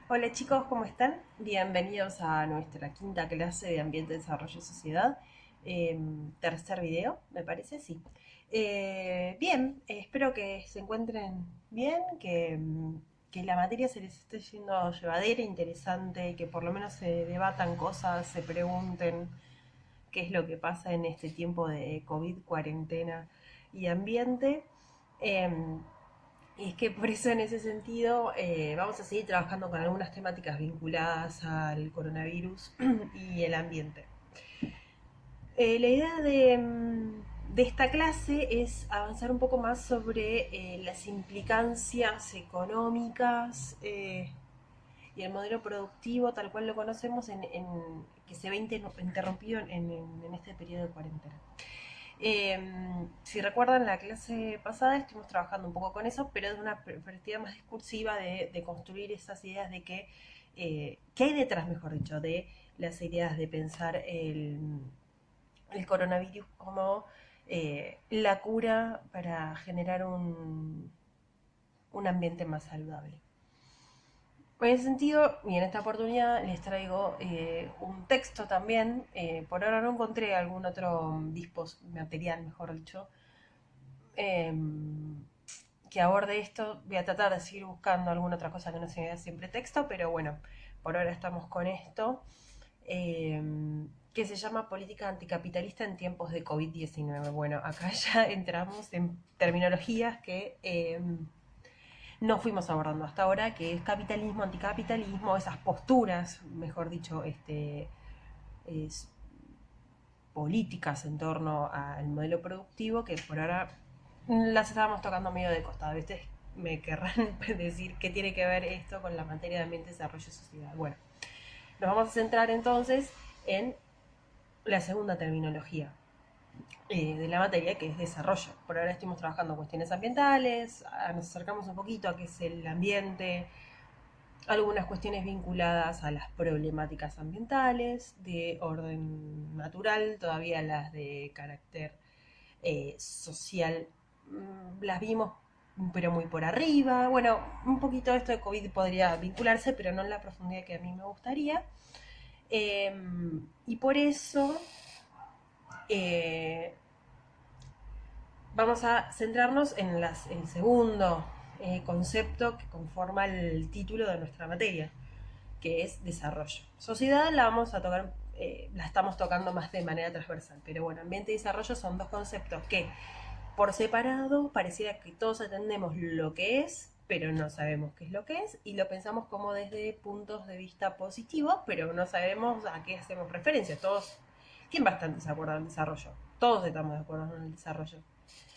Hola chicos, ¿cómo están? Bienvenidos a nuestra quinta clase de Ambiente, Desarrollo y Sociedad. Tercer video, me parece, sí. Bien, espero que se encuentren bien, que la materia se les esté yendo llevadera, interesante, que por lo menos se debatan cosas, se pregunten qué es lo que pasa en este tiempo de COVID, cuarentena y ambiente. Em, y es que por eso en ese sentido vamos a seguir trabajando con algunas temáticas vinculadas al coronavirus y el ambiente. La idea de esta clase es avanzar un poco más sobre las implicancias económicas y el modelo productivo tal cual lo conocemos que se ve interrumpido en este periodo de cuarentena. Si recuerdan, la clase pasada estuvimos trabajando un poco con eso, pero de una perspectiva más discursiva de construir esas ideas de qué hay detrás, mejor dicho, de las ideas de pensar el coronavirus como la cura para generar un ambiente más saludable. En ese sentido, y en esta oportunidad les traigo un texto también. Por ahora no encontré algún otro material, mejor dicho, eh, que aborde esto. Voy a tratar de seguir buscando alguna otra cosa que no sea siempre texto, pero bueno, por ahora estamos con esto, eh, que se llama Política Anticapitalista en tiempos de COVID-19. Bueno, acá ya entramos en terminologías que no fuimos abordando hasta ahora, que es capitalismo, anticapitalismo, esas posturas, mejor dicho, es, políticas en torno al modelo productivo, que por ahora las estábamos tocando medio de costado. ¿Viste? Me querrán decir qué tiene que ver esto con la materia de ambiente, desarrollo y sociedad. Bueno, nos vamos a centrar entonces en la segunda terminología de la materia, que es desarrollo. Por ahora estuvimos trabajando cuestiones ambientales, nos acercamos un poquito a qué es el ambiente, algunas cuestiones vinculadas a las problemáticas ambientales de orden natural, todavía las de carácter social las vimos pero muy por arriba. Bueno, un poquito esto de COVID podría vincularse, pero no en la profundidad que a mí me gustaría. Eh, y por eso eh, vamos a centrarnos en el segundo concepto que conforma el título de nuestra materia, que es desarrollo. Sociedad la vamos a tocar, la estamos tocando más de manera transversal, pero bueno, ambiente y desarrollo son dos conceptos que por separado pareciera que todos entendemos lo que es, pero no sabemos qué es lo que es, y lo pensamos como desde puntos de vista positivos, pero no sabemos a qué hacemos referencia. Todos, ¿quién bastante se acuerda del desarrollo? Todos estamos de acuerdo con el desarrollo.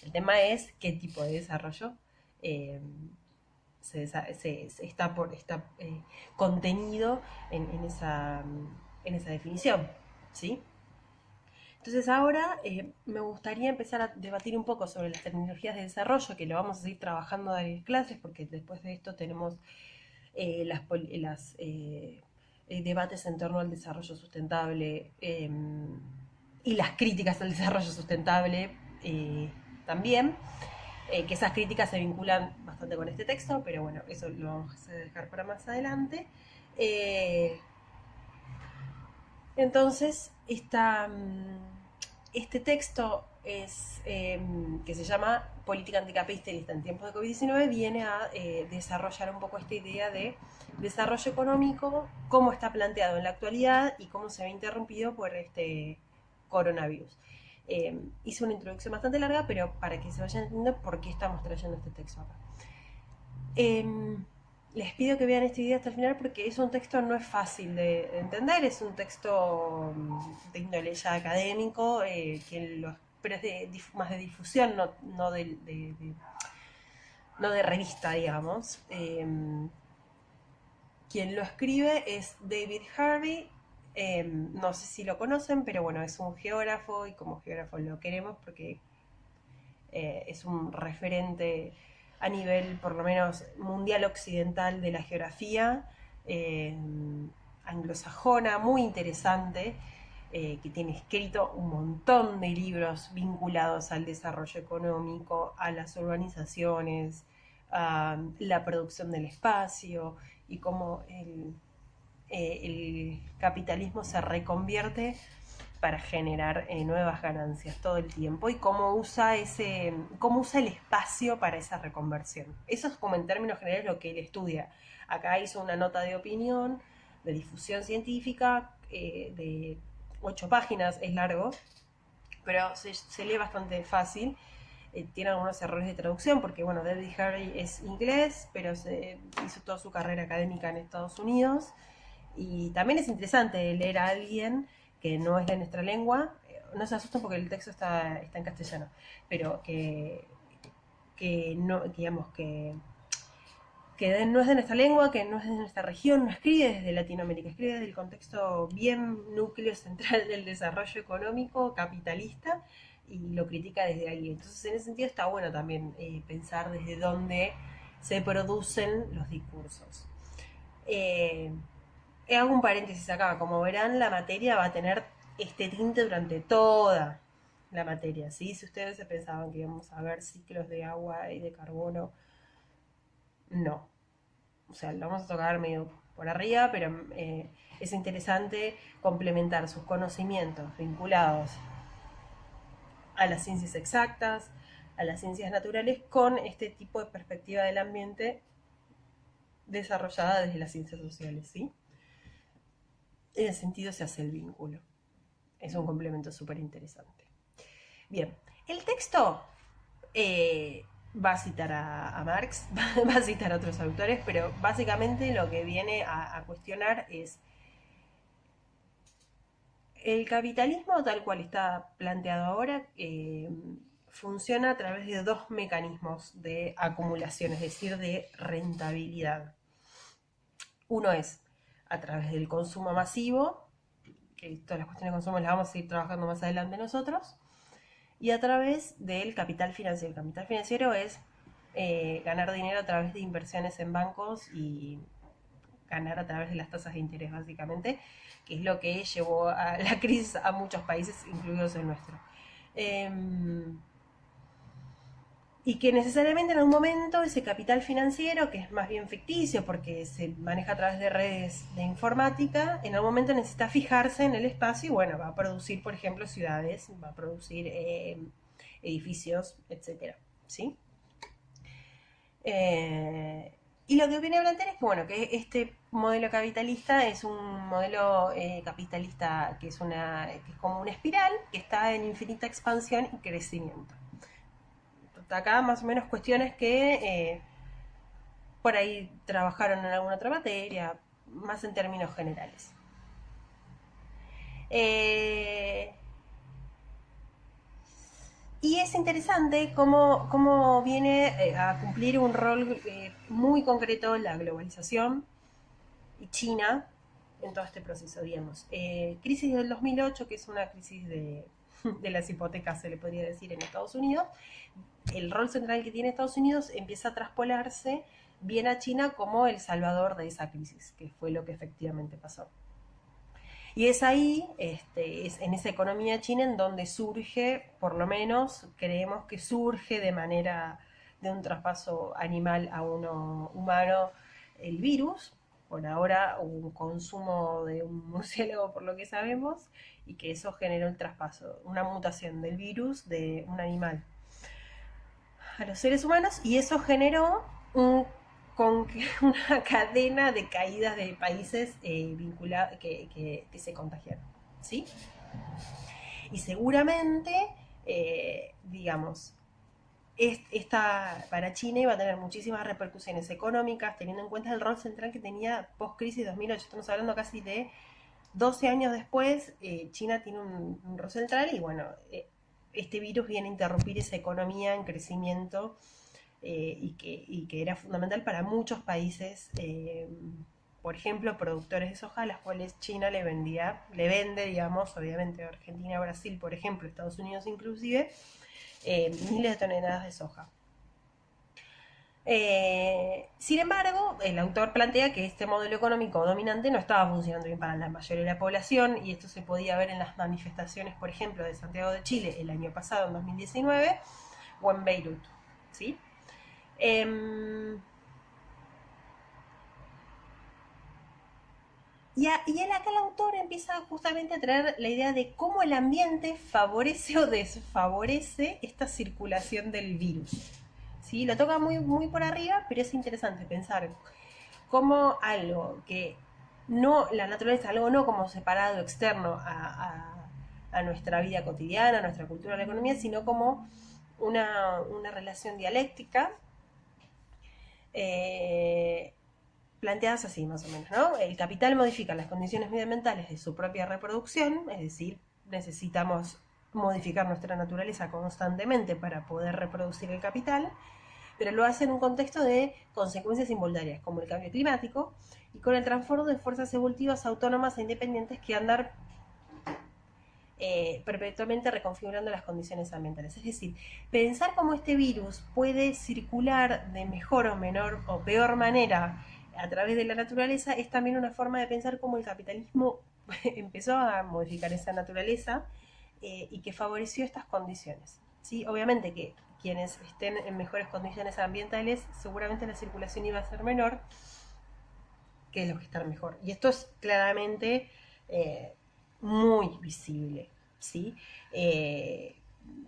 El tema es qué tipo de desarrollo eh, está contenido en esa definición, ¿sí? Entonces ahora me gustaría empezar a debatir un poco sobre las terminologías de desarrollo, que lo vamos a seguir trabajando en clases, porque después de esto tenemos las debates en torno al desarrollo sustentable y las críticas al desarrollo sustentable también, que esas críticas se vinculan bastante con este texto, pero bueno, eso lo vamos a dejar para más adelante. Eh, entonces, este texto que se llama Política Anticapitalista en tiempos de COVID-19 viene a desarrollar un poco esta idea de desarrollo económico, cómo está planteado en la actualidad y cómo se ve interrumpido por este coronavirus. Hice una introducción bastante larga, pero para que se vayan entendiendo por qué estamos trayendo este texto acá. Les pido que vean este video hasta el final porque es un texto no es fácil de entender, es un texto de índole ya académico, pero es más de difusión, no de revista, digamos. Quien lo escribe es David Harvey. No sé si lo conocen, pero bueno, es un geógrafo y como geógrafo lo queremos porque es un referente a nivel por lo menos mundial occidental de la geografía eh, anglosajona, muy interesante, que tiene escrito un montón de libros vinculados al desarrollo económico, a las urbanizaciones, a la producción del espacio y cómo el capitalismo se reconvierte para generar nuevas ganancias todo el tiempo, y cómo usa el espacio para esa reconversión. Eso es como en términos generales lo que él estudia. Acá hizo una nota de opinión, de difusión científica, de 8 páginas, es largo, pero se lee bastante fácil. Tiene algunos errores de traducción, porque bueno, David Harvey es inglés, pero hizo toda su carrera académica en Estados Unidos, y también es interesante leer a alguien que no es de nuestra lengua. No se asusten porque el texto está en castellano, pero que no, digamos, que no es de nuestra lengua, que no es de nuestra región, no escribe desde Latinoamérica, escribe desde el contexto bien núcleo central del desarrollo económico capitalista, y lo critica desde ahí. Entonces, en ese sentido está bueno también pensar desde dónde se producen los discursos. Eh, Hago un paréntesis acá. Como verán, la materia va a tener este tinte durante toda la materia, ¿sí? Si ustedes se pensaban que íbamos a ver ciclos de agua y de carbono, no. O sea, lo vamos a tocar medio por arriba, pero es interesante complementar sus conocimientos vinculados a las ciencias exactas, a las ciencias naturales, con este tipo de perspectiva del ambiente desarrollada desde las ciencias sociales, ¿sí? En ese sentido se hace el vínculo. Es un complemento súper interesante. Bien, el texto va a citar a Marx, va a citar a otros autores, pero básicamente lo que viene a cuestionar es el capitalismo tal cual está planteado ahora. Funciona a través de dos mecanismos de acumulación, es decir, de rentabilidad. Uno es a través del consumo masivo, que todas las cuestiones de consumo las vamos a ir trabajando más adelante nosotros, y a través del capital financiero. El capital financiero es ganar dinero a través de inversiones en bancos y ganar a través de las tasas de interés, básicamente, que es lo que llevó a la crisis a muchos países, incluidos el nuestro. Y que necesariamente en algún momento ese capital financiero, que es más bien ficticio porque se maneja a través de redes de informática, en algún momento necesita fijarse en el espacio y bueno, va a producir, por ejemplo, ciudades, va a producir edificios, etcétera, ¿sí? Y lo que viene a plantear es que, bueno, que este modelo capitalista es un modelo capitalista que es como una espiral que está en infinita expansión y crecimiento. Acá más o menos cuestiones que por ahí trabajaron en alguna otra materia, más en términos generales. Y es interesante cómo viene a cumplir un rol muy concreto la globalización y China en todo este proceso, digamos. Crisis del 2008, que es una crisis de las hipotecas, se le podría decir, en Estados Unidos. El rol central que tiene Estados Unidos empieza a traspolarse bien a China como el salvador de esa crisis, que fue lo que efectivamente pasó. Y es ahí, es en esa economía china en donde surge, por lo menos creemos que surge de un traspaso animal a uno humano, el virus. Por ahora un consumo de un murciélago, por lo que sabemos, y que eso generó el traspaso, una mutación del virus de un animal a los seres humanos, y eso generó una cadena de caídas de países vinculados que se contagiaron, ¿sí? Y seguramente, digamos, para China iba a tener muchísimas repercusiones económicas, teniendo en cuenta el rol central que tenía post-crisis 2008. Estamos hablando casi de 12 años después. China tiene un rol central y bueno, este virus viene a interrumpir esa economía en crecimiento y que era fundamental para muchos países, por ejemplo, productores de soja, a las cuales China le vende, digamos, obviamente a Argentina, Brasil, por ejemplo, Estados Unidos inclusive, miles de toneladas de soja. Sin embargo, el autor plantea que este modelo económico dominante no estaba funcionando bien para la mayoría de la población, y esto se podía ver en las manifestaciones, por ejemplo, de Santiago de Chile el año pasado, en 2019, o en Beirut, ¿sí? Y él acá el autor empieza justamente a traer la idea de cómo el ambiente favorece o desfavorece esta circulación del virus. ¿Sí? Lo toca muy, muy por arriba, pero es interesante pensar cómo algo que no, la naturaleza, algo no como separado, externo a nuestra vida cotidiana, a nuestra cultura, a la economía, sino como una relación dialéctica, eh, planteadas así más o menos, ¿no? El capital modifica las condiciones medioambientales de su propia reproducción, es decir, necesitamos modificar nuestra naturaleza constantemente para poder reproducir el capital, pero lo hace en un contexto de consecuencias involuntarias, como el cambio climático, y con el transformo de fuerzas evolutivas autónomas e independientes que andan perpetuamente reconfigurando las condiciones ambientales. Es decir, pensar cómo este virus puede circular de mejor o menor o peor manera a través de la naturaleza es también una forma de pensar cómo el capitalismo empezó a modificar esa naturaleza y que favoreció estas condiciones. ¿Sí? Obviamente que quienes estén en mejores condiciones ambientales, seguramente la circulación iba a ser menor que los que están mejor. Y esto es claramente muy visible, ¿sí?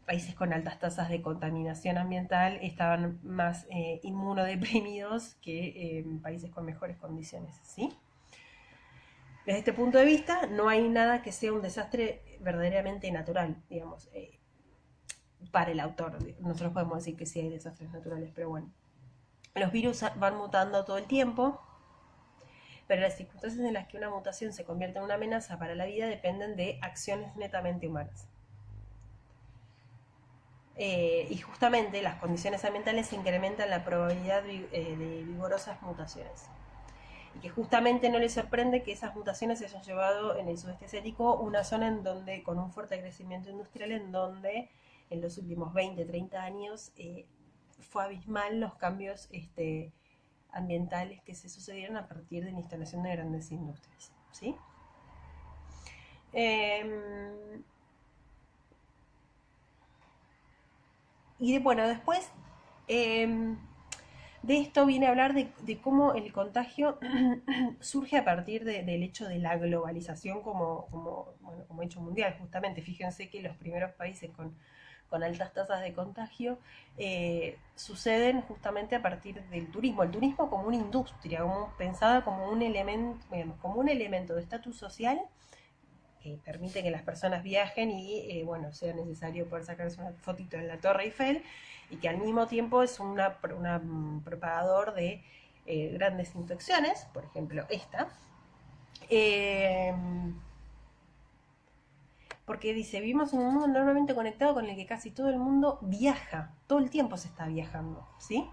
Países con altas tasas de contaminación ambiental estaban más inmunodeprimidos que países con mejores condiciones, ¿sí? Desde este punto de vista, no hay nada que sea un desastre verdaderamente natural, digamos, para el autor. Nosotros podemos decir que sí hay desastres naturales, pero bueno. Los virus van mutando todo el tiempo, pero las circunstancias en las que una mutación se convierte en una amenaza para la vida dependen de acciones netamente humanas. Y justamente las condiciones ambientales incrementan la probabilidad de vigorosas mutaciones. Y que justamente no les sorprende que esas mutaciones se hayan llevado en el sudeste asiático, una zona en donde, con un fuerte crecimiento industrial, en donde en los últimos 20, 30 años fue abismal los cambios ambientales que se sucedieron a partir de la instalación de grandes industrias, ¿sí? Y bueno, después de esto viene a hablar de cómo el contagio surge a partir del hecho de la globalización como hecho mundial. Justamente, fíjense que los primeros países con altas tasas de contagio suceden justamente a partir del turismo. El turismo como una industria, pensada como un elemento de estatus social que permite que las personas viajen y sea necesario poder sacarse una fotito en la Torre Eiffel y que al mismo tiempo es un propagador de grandes infecciones, por ejemplo esta. Porque dice, vivimos en un mundo enormemente conectado con el que casi todo el mundo viaja, todo el tiempo se está viajando, ¿sí?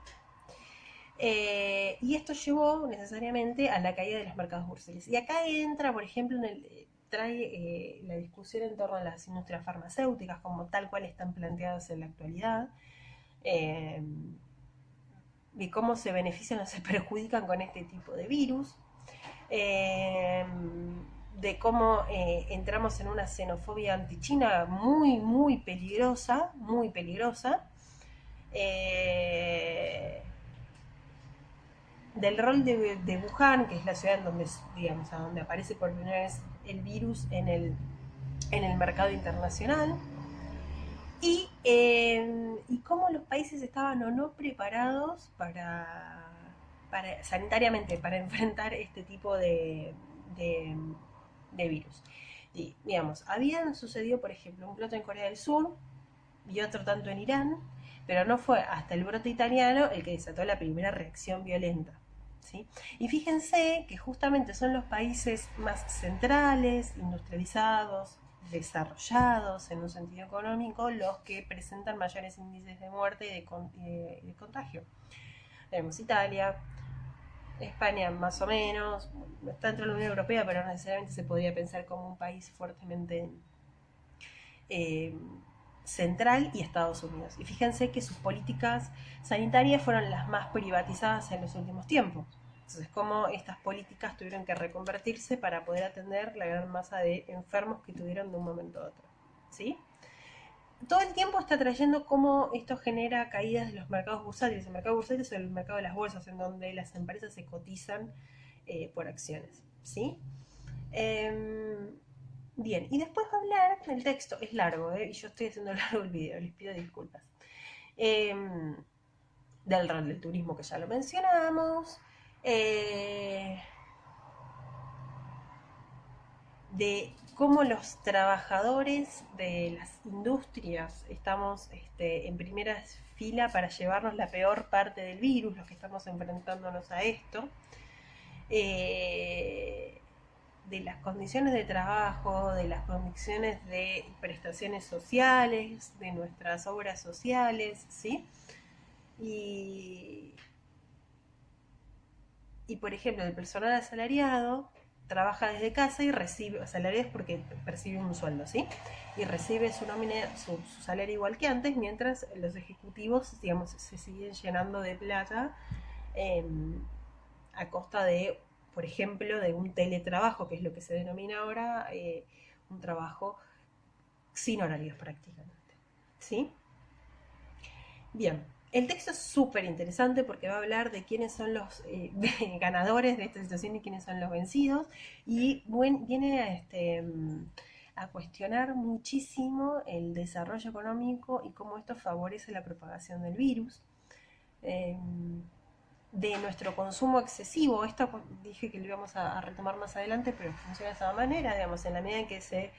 Y esto llevó necesariamente a la caída de los mercados bursátiles. Y acá entra, por ejemplo, trae la discusión en torno a las industrias farmacéuticas, como tal cual están planteadas en la actualidad, de cómo se benefician o se perjudican con este tipo de virus, de cómo entramos en una xenofobia antichina muy, muy peligrosa, muy peligrosa. Del rol de Wuhan, que es la ciudad en donde, digamos, a donde aparece por primera vez el virus en el mercado internacional, y cómo los países estaban o no preparados sanitariamente para enfrentar este tipo de virus. Y, digamos, habían sucedido, por ejemplo, un brote en Corea del Sur y otro tanto en Irán, pero no fue hasta el brote italiano el que desató la primera reacción violenta, ¿sí? Y fíjense que justamente son los países más centrales, industrializados, desarrollados en un sentido económico, los que presentan mayores índices de muerte y de contagio. Tenemos Italia, España más o menos, está dentro de la Unión Europea, pero no necesariamente se podría pensar como un país fuertemente central, y Estados Unidos. Y fíjense que sus políticas sanitarias fueron las más privatizadas en los últimos tiempos. Entonces, cómo estas políticas tuvieron que reconvertirse para poder atender la gran masa de enfermos que tuvieron de un momento a otro, ¿sí? Todo el tiempo está trayendo cómo esto genera caídas de los mercados bursátiles. El mercado bursátil es el mercado de las bolsas, en donde las empresas se cotizan por acciones, ¿sí? Em, Bien, y después va a hablar, el texto es largo, y yo estoy haciendo largo el video, les pido disculpas. Em, Del rol del turismo que ya lo mencionamos, eh, de cómo los trabajadores de las industrias estamos en primera fila para llevarnos la peor parte del virus, los que estamos enfrentándonos a esto. Eh, de las condiciones de trabajo, de las condiciones de prestaciones sociales, de nuestras obras sociales, ¿sí? Y, y por ejemplo, el personal asalariado trabaja desde casa y recibe, asalariado es porque percibe un sueldo, ¿sí? Y recibe su nómina, su salario igual que antes, mientras los ejecutivos, digamos, se siguen llenando de plata eh, a costa de, por ejemplo, de un teletrabajo, que es lo que se denomina ahora un trabajo sin horarios prácticamente, ¿sí? Bien, el texto es súper interesante porque va a hablar de quiénes son los ganadores de esta situación y quiénes son los vencidos. Y viene a cuestionar muchísimo el desarrollo económico y cómo esto favorece la propagación del virus. Eh, de nuestro consumo excesivo, esto dije que lo íbamos a retomar más adelante, pero funciona de esa manera, digamos, en la medida en que se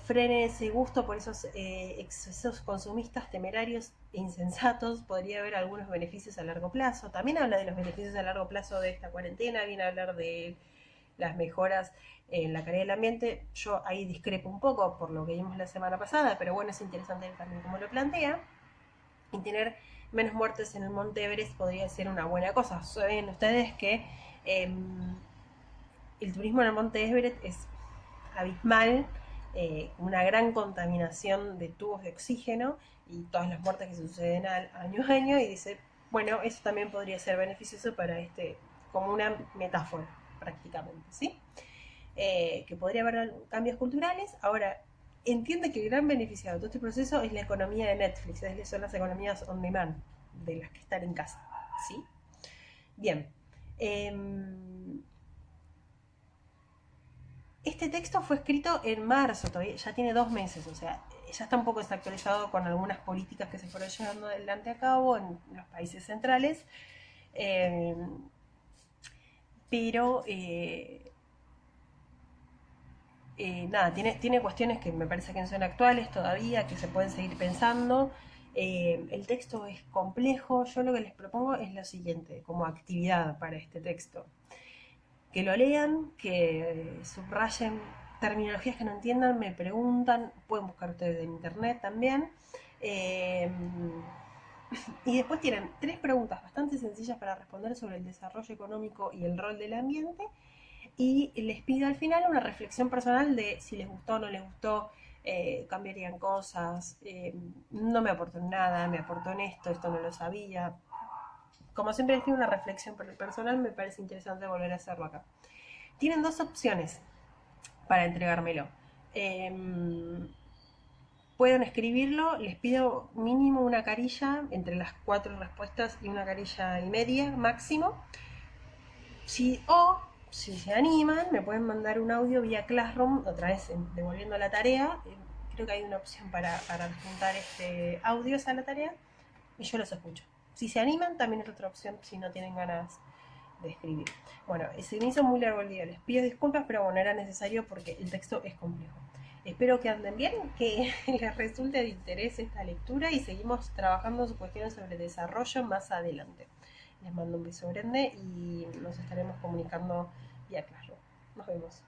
frene ese gusto por esos excesos consumistas temerarios e insensatos, podría haber algunos beneficios a largo plazo. También habla de los beneficios a largo plazo de esta cuarentena, viene a hablar de las mejoras en la calidad del ambiente. Yo ahí discrepo un poco por lo que vimos la semana pasada, pero bueno, es interesante también cómo lo plantea. Y tener menos muertes en el Monte Everest podría ser una buena cosa. Saben ustedes que eh, el turismo en el Monte Everest es abismal, una gran contaminación de tubos de oxígeno y todas las muertes que suceden año a año, y dice, bueno, eso también podría ser beneficioso para como una metáfora prácticamente, ¿sí? Que podría haber cambios culturales. Ahora, entiende que el gran beneficiado de todo este proceso es la economía de Netflix, son las economías on demand, de las que están en casa, ¿sí? Bien. Este texto fue escrito en marzo, todavía ya tiene 2 meses, o sea, ya está un poco desactualizado con algunas políticas que se fueron llevando adelante a cabo en los países centrales, eh, pero nada, tiene cuestiones que me parece que son actuales todavía, que se pueden seguir pensando. El texto es complejo, yo lo que les propongo es lo siguiente, como actividad para este texto. Que lo lean, que subrayen terminologías que no entiendan, me preguntan, pueden buscar ustedes en internet también. Eh, y después tienen 3 preguntas bastante sencillas para responder sobre el desarrollo económico y el rol del ambiente. Y les pido al final una reflexión personal de si les gustó o no les gustó, cambiarían cosas, no me aportó en nada, me aportó en esto no lo sabía. Como siempre les pido una reflexión personal, me parece interesante volver a hacerlo acá. Tienen 2 opciones para entregármelo. Eh, Pueden escribirlo, les pido mínimo una carilla, entre las 4 respuestas y una carilla y media máximo. Si se animan, me pueden mandar un audio vía Classroom, otra vez devolviendo la tarea. Creo que hay una opción para adjuntar audios a la tarea y yo los escucho. Si se animan, también es otra opción si no tienen ganas de escribir. Bueno, se me hizo muy largo el día, les pido disculpas, pero bueno, era necesario porque el texto es complejo. Espero que anden bien, que les resulte de interés esta lectura y seguimos trabajando cuestiones sobre desarrollo más adelante. Les mando un beso grande y nos estaremos comunicando vía Classroom. Nos vemos.